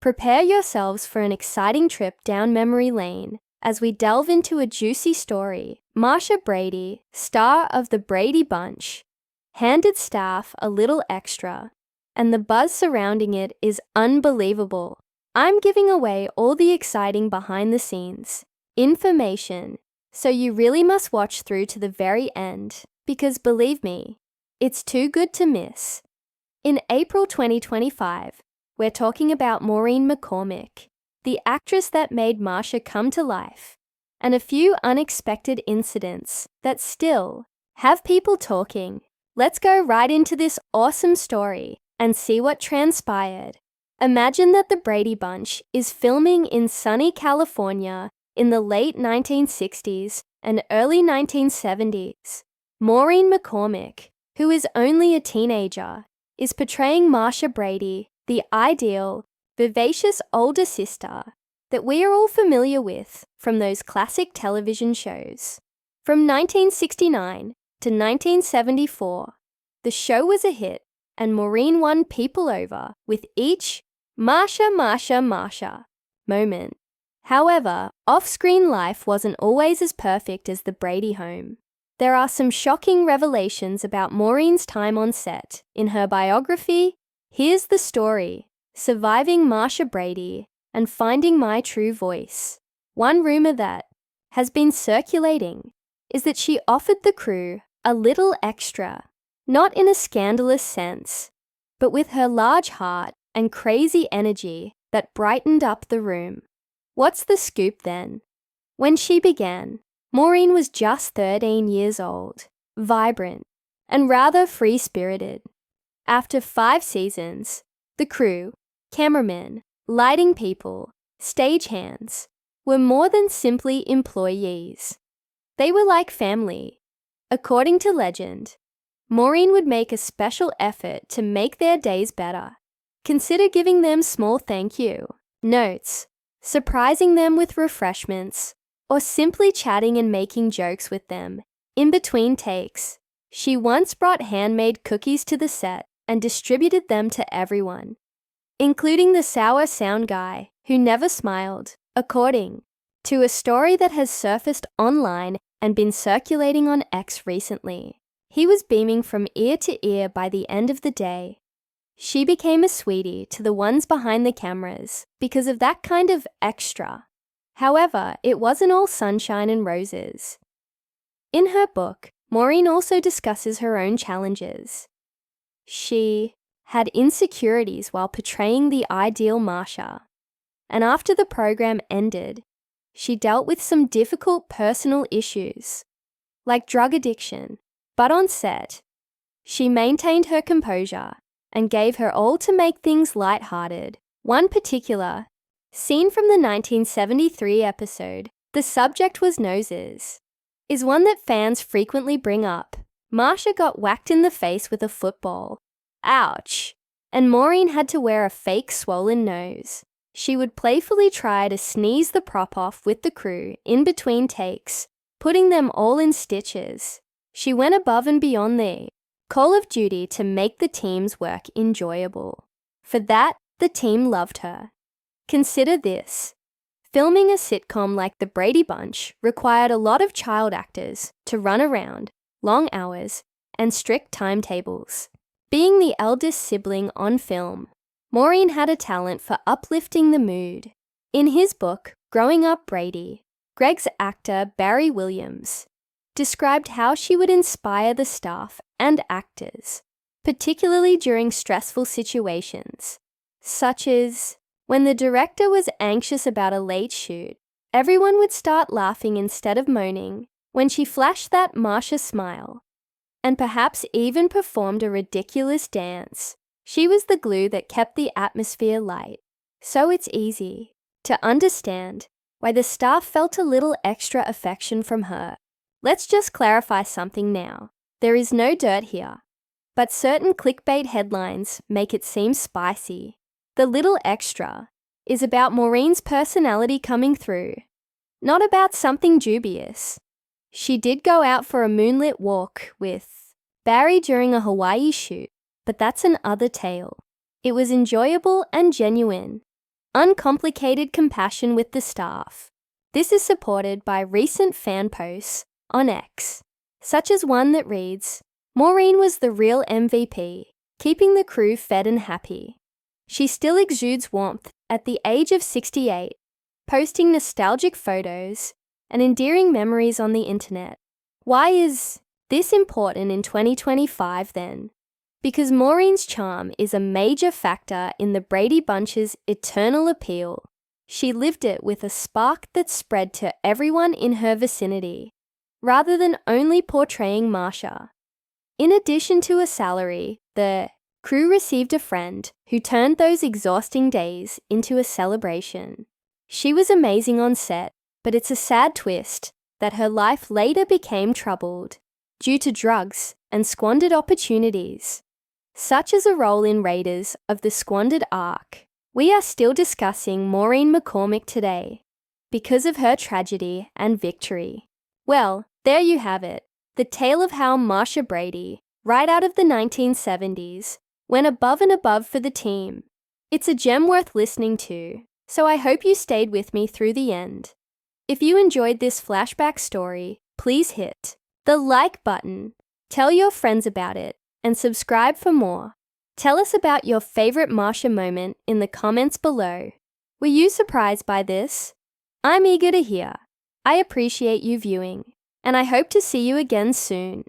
Prepare yourselves for an exciting trip down memory lane as we delve into a juicy story. Marcia Brady, star of the Brady Bunch, handed staff a little extra, and the buzz surrounding it is unbelievable. I'm giving away all the exciting behind-the-scenes information, so you really must watch through to the very end, because believe me, it's too good to miss. In April 2025, we're talking about Maureen McCormick, the actress that made Marcia come to life, and a few unexpected incidents that still have people talking. Let's go right into this awesome story and see what transpired. Imagine that the Brady Bunch is filming in sunny California in the late 1960s and early 1970s. Maureen McCormick, who is only a teenager, is portraying Marcia Brady, the ideal, vivacious older sister that we are all familiar with from those classic television shows. From 1969 to 1974, the show was a hit and Maureen won people over with each Marcia moment. However, off-screen life wasn't always as perfect as the Brady home. There are some shocking revelations about Maureen's time on set. In her biography, Here's the Story: Surviving Marcia Brady and Finding My True Voice. One rumor that has been circulating is that she offered the crew a little extra, not in a scandalous sense, but with her large heart and crazy energy that brightened up the room. What's the scoop then? When she began, Maureen was just 13 years old, vibrant, and rather free-spirited. After 5 seasons, the crew, cameramen, lighting people, stagehands, were more than simply employees. They were like family. According to legend, Maureen would make a special effort to make their days better. Consider giving them small thank you notes, surprising them with refreshments, or simply chatting and making jokes with them in between takes. She once brought handmade cookies to the set and distributed them to everyone, including the sour sound guy who never smiled, according to a story that has surfaced online and been circulating on X recently. He was beaming from ear to ear by the end of the day. She became a sweetie to the ones behind the cameras because of that kind of extra. However, it wasn't all sunshine and roses. In her book, Maureen also discusses her own challenges. She had insecurities while portraying the ideal Marcia, and after the program ended, she dealt with some difficult personal issues, like drug addiction, but on set, she maintained her composure and gave her all to make things lighthearted. One particular scene from the 1973 episode, The Subject Was Noses, is one that fans frequently bring up. Marcia got whacked in the face with a football. Ouch! And Maureen had to wear a fake swollen nose. She would playfully try to sneeze the prop off with the crew in between takes, putting them all in stitches. She went above and beyond the call of duty to make the team's work enjoyable. For that, the team loved her. Consider this. Filming a sitcom like The Brady Bunch required a lot of child actors to run around, long hours, and strict timetables. Being the eldest sibling on film, Maureen had a talent for uplifting the mood. In his book, Growing Up Brady, Greg's actor Barry Williams described how she would inspire the staff and actors, particularly during stressful situations, such as when the director was anxious about a late shoot. Everyone would start laughing instead of moaning when she flashed that Marcia smile, and perhaps even performed a ridiculous dance. She was the glue that kept the atmosphere light. So it's easy to understand why the staff felt a little extra affection from her. Let's just clarify something now. There is no dirt here, but certain clickbait headlines make it seem spicy. The little extra is about Maureen's personality coming through, not about something dubious. She did go out for a moonlit walk with Barry during a Hawaii shoot, but that's an other tale. It was enjoyable and genuine. uncomplicated compassion with the staff. This is supported by recent fan posts on X, such as one that reads, "Maureen was the real MVP, keeping the crew fed and happy. She still exudes warmth at the age of 68, posting nostalgic photos and endearing memories on the internet." Why is this important in 2025 then? Because Maureen's charm is a major factor in the Brady Bunch's eternal appeal. She lived it with a spark that spread to everyone in her vicinity, rather than only portraying Marcia. In addition to a salary, the crew received a friend who turned those exhausting days into a celebration. She was amazing on set, but it's a sad twist that her life later became troubled due to drugs and squandered opportunities, such as a role in Raiders of the Squandered Ark. We are still discussing Maureen McCormick today because of her tragedy and victory. Well, there you have it, the tale of how Marcia Brady, right out of the 1970s, went above and above for the team. It's a gem worth listening to, so I hope you stayed with me through the end. If you enjoyed this flashback story, please hit the like button, tell your friends about it, and subscribe for more. Tell us about your favorite Marcia moment in the comments below. Were you surprised by this? I'm eager to hear. I appreciate you viewing, and I hope to see you again soon.